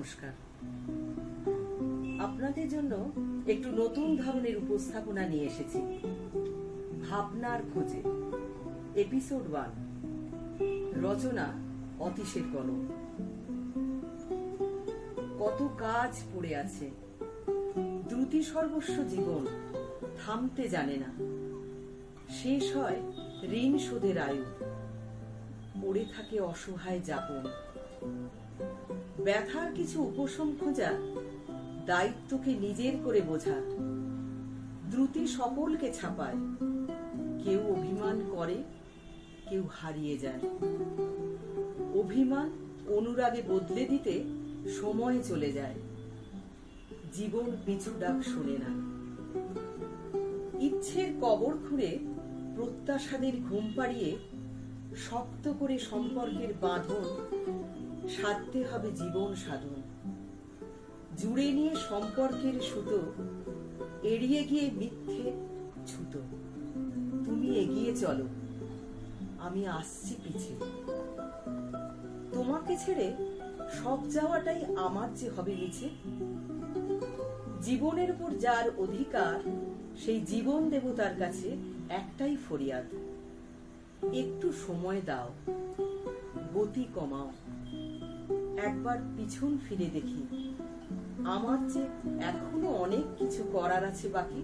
নমস্কার। আপনাদের জন্য একটু নতুন ধরনের উপস্থাপনা নিয়ে এসেছি। ভাবনার খোঁজে, এপিসোড 1। রচনা অতীশের কলম। কত কাজ পড়ে আছে, দ্রুতি সর্বস্ব জীবন থামতে জানে না। শেষ হয় ঋণ শোধের আয়ু, পড়ে থাকে অসহায় যাপন। ব্যথার কিছু উপশম খোঁজা, দায়িত্বকে নিজের করে বোঝা। দ্রুতি সকলকে ছাপায়, কেউ অভিমান করে, কেউ হারিয়ে যায়। অভিমান অনুরাগে বদলে দিতে সময় চলে যায়, জীবন পিছু ডাক শোনে না। ইচ্ছের কবর খুঁড়ে প্রত্যাশাদের ঘুম পাড়িয়ে শক্ত করে সম্পর্কের বাঁধন সাধতে হবে জীবন সাধন। জুড়ে নিয়ে সম্পর্কের সুতো, এড়িয়ে গিয়ে মিথ্যে ছুতো। তুমি এগিয়ে চলো, আমি আসছি পিছে। তোমাকে ছেড়ে সব যাওয়াটাই আমার যে হবে মিছে। জীবনের উপর যার অধিকার, সেই জীবন দেবতার কাছে একটাই ফরিয়াদ, একটু সময় দাও, গতি কমাও। একবার পিছন ফিরে দেখি, আমার যে এখনো অনেক কিছু করার আছে বাকি।